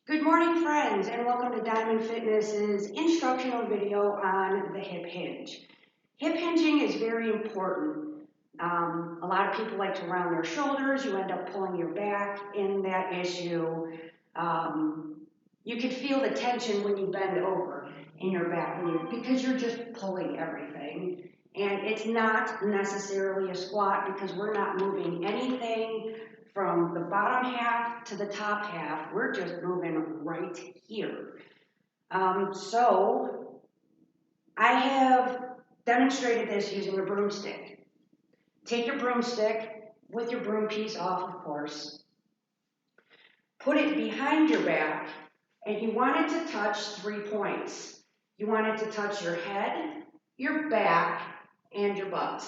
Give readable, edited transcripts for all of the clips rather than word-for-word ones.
Good morning, friends, and welcome to Diamond Fitness's instructional video on the hip hinge. Hip hinging is very important. A lot of people like to round their shoulders. You end up pulling your back in that issue. You can feel the tension when you bend over in your back because you're just pulling everything. And it's not necessarily a squat because we're not moving anything from the bottom half to the top half. We're just moving right here. So I have demonstrated this using a broomstick. Take your broomstick with your broom piece off, of course. Put it behind your back, and you want it to touch 3 points. You want it to touch your head, your back, and your butt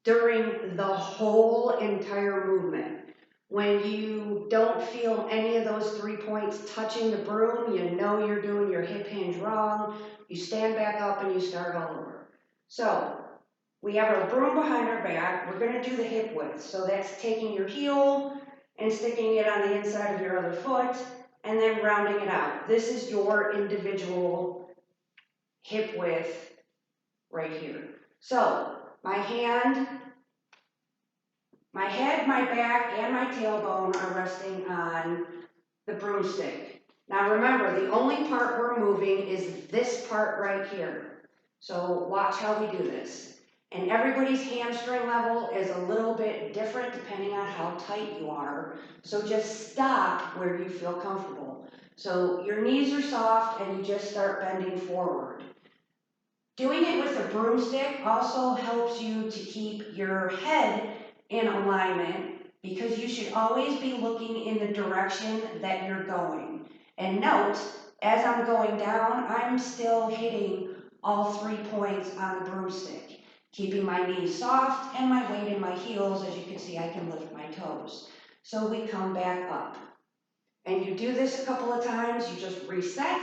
during the whole entire movement. When you don't feel any of those 3 points touching the broom, you know you're doing your hip hinge wrong. You stand back up and you start all over. So we have our broom behind our back. We're going to do the hip width. So that's taking your heel and sticking it on the inside of your other foot and then rounding it out. This is your individual hip width right here. So my hand, my head, my back, and my tailbone are resting on the broomstick. Now remember, the only part we're moving is this part right here. So watch how we do this. And everybody's hamstring level is a little bit different depending on how tight you are. So just stop where you feel comfortable. So your knees are soft and you just start bending forward. Doing it with a broomstick also helps you to keep your head in alignment because you should always be looking in the direction that you're going. And note, as I'm going down, I'm still hitting all 3 points on the broomstick, keeping my knees soft and my weight in my heels. As you can see, I can lift my toes. So we come back up. And you do this a couple of times. You just reset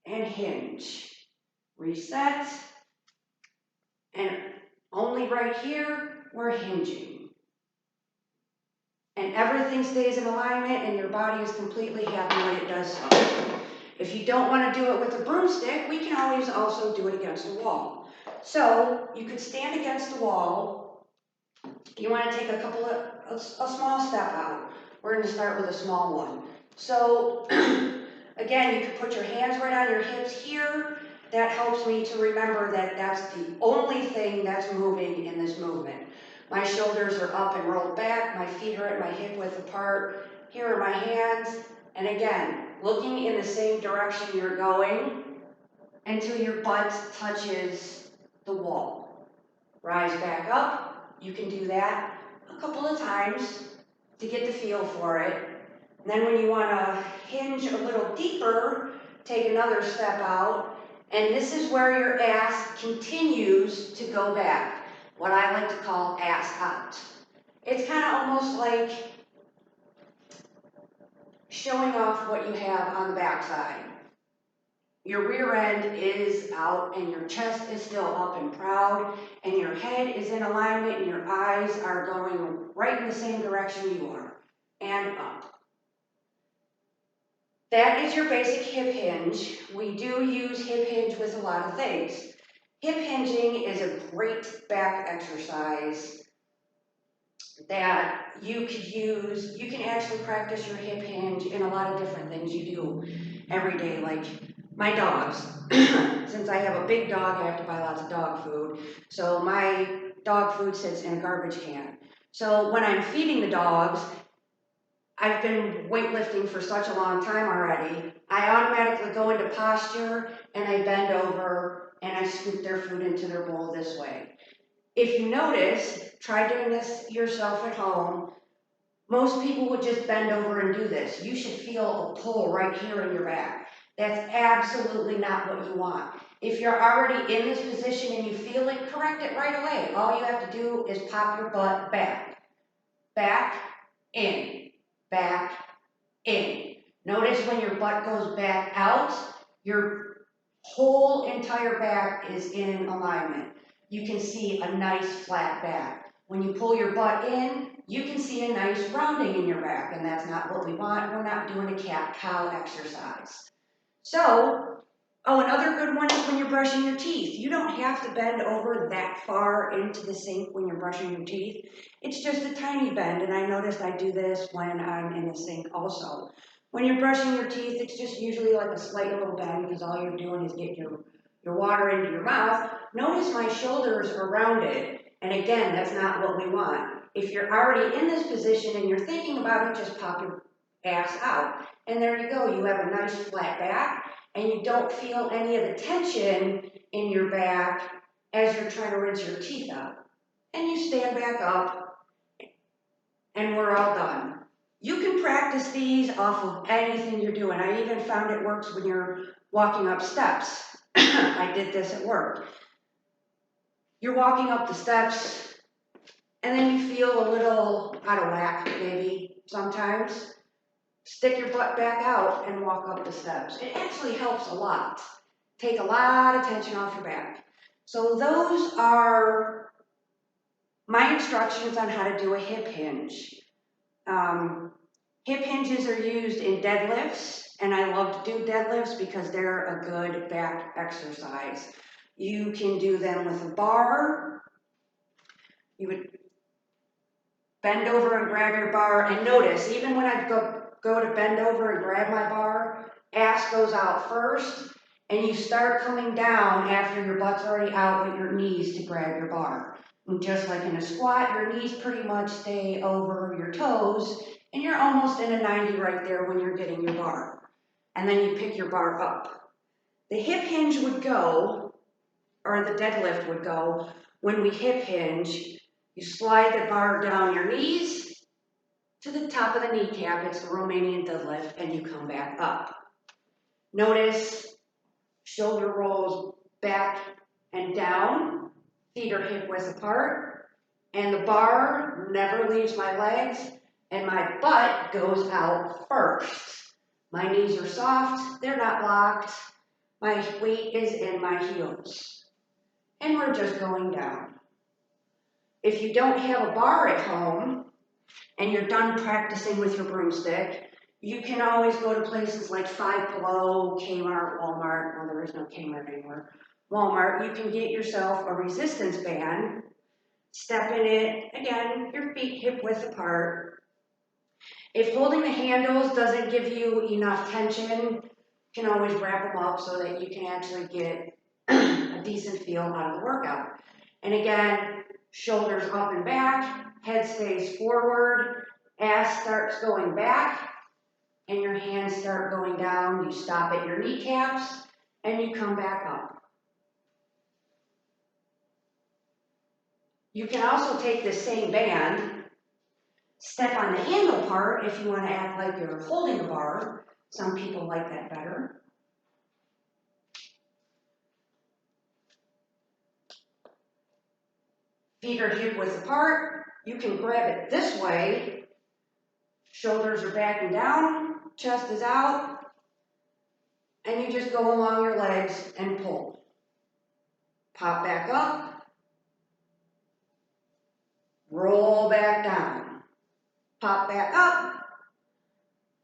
and hinge. Reset, and only right here, we're hinging. And everything stays in alignment and your body is completely happy when it does so. If you don't want to do it with a broomstick, we can always also do it against a wall. So you could stand against the wall. You want to take a small step out. We're going to start with a small one. So again, you can put your hands right on your hips here. That helps me to remember that that's the only thing that's moving in this movement. My shoulders are up and rolled back. My feet are at my hip width apart. Here are my hands. And again, looking in the same direction you're going until your butt touches the wall. Rise back up. You can do that a couple of times to get the feel for it. And then when you want to hinge a little deeper, take another step out. And this is where your ass continues to go back, what I like to call ass out. It's kind of almost like showing off what you have on the backside. Your rear end is out and your chest is still up and proud and your head is in alignment and your eyes are going right in the same direction you are, and up. That is your basic hip hinge. We do use hip hinge with a lot of things. Hip hinging is a great back exercise that you could use. You can actually practice your hip hinge in a lot of different things you do every day, like my dogs. Since I have a big dog, I have to buy lots of dog food. So my dog food sits in a garbage can. So when I'm feeding the dogs, I've been weightlifting for such a long time already, I automatically go into posture and I bend over and I scoop their food into their bowl this way. If you notice, try doing this yourself at home. Most people would just bend over and do this. You should feel a pull right here in your back. That's absolutely not what you want. If you're already in this position and you feel it, correct it right away. All you have to do is pop your butt back. Back, in. Back, in. Notice when your butt goes back out, your whole entire back is in alignment. You can see a nice flat back. When you pull your butt in, you can see a nice rounding in your back, and that's not what we want. We're not doing a cat-cow exercise. So, another good one is when you're brushing your teeth. You don't have to bend over that far into the sink when you're brushing your teeth. It's just a tiny bend, and I noticed I do this when I'm in the sink also. When you're brushing your teeth, it's just usually like a slight little bend because all you're doing is get your water into your mouth. Notice my shoulders are rounded, and again, that's not what we want. If you're already in this position and you're thinking about it, just pop your ass out. And there you go, you have a nice flat back, and you don't feel any of the tension in your back as you're trying to rinse your teeth out. And you stand back up, and we're all done. You can practice these off of anything you're doing. I even found it works when you're walking up steps. I did this at work. You're walking up the steps, and then you feel a little out of whack, maybe, sometimes. Stick your butt back out and walk up the steps. It actually helps a lot. Take a lot of tension off your back. So those are my instructions on how to do a hip hinge. Hip hinges are used in deadlifts, and I love to do deadlifts because they're a good back exercise. You can do them with a bar. You would bend over and grab your bar, and notice, even when I go to bend over and grab my bar, ass goes out first, and you start coming down after your butt's already out with your knees to grab your bar. And just like in a squat, your knees pretty much stay over your toes, and you're almost in a 90 right there when you're getting your bar. And then you pick your bar up. The hip hinge would go, or the deadlift would go, when we hip hinge, you slide the bar down your knees to the top of the kneecap, it's the Romanian deadlift, and you come back up. Notice shoulder rolls back and down, feet are hip width apart, and the bar never leaves my legs, and my butt goes out first. My knees are soft, they're not locked, my weight is in my heels, and we're just going down. If you don't have a bar at home, and you're done practicing with your broomstick, you can always go to places like Five Below, Kmart, Walmart. Well, there is no Kmart anymore. Walmart, you can get yourself a resistance band, step in it, again, your feet hip width apart. If holding the handles doesn't give you enough tension, you can always wrap them up so that you can actually get a decent feel out of the workout. And again, shoulders up and back, head stays forward, ass starts going back, and your hands start going down. You stop at your kneecaps, and you come back up. You can also take this same band, step on the handle part if you want to act like you're holding a bar. Some people like that better. Feet are hip width apart. You can grab it this way. Shoulders are back and down, chest is out, and you just go along your legs and pull. Pop back up, roll back down, pop back up,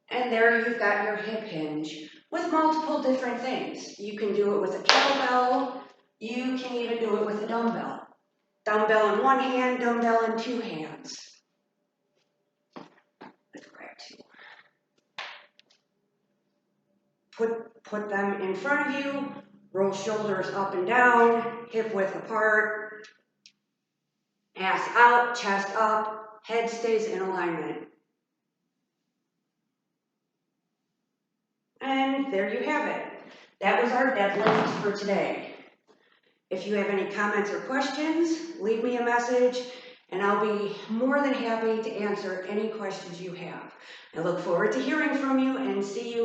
and there you've got your hip hinge with multiple different things. You can do it with a kettlebell, you can even do it with a dumbbell. Dumbbell in one hand, dumbbell in two hands. Let's grab two. Put them in front of you, roll shoulders up and down, hip width apart, ass out, chest up, head stays in alignment. And there you have it. That was our deadlift for today. If you have any comments or questions, leave me a message, and I'll be more than happy to answer any questions you have. I look forward to hearing from you and see you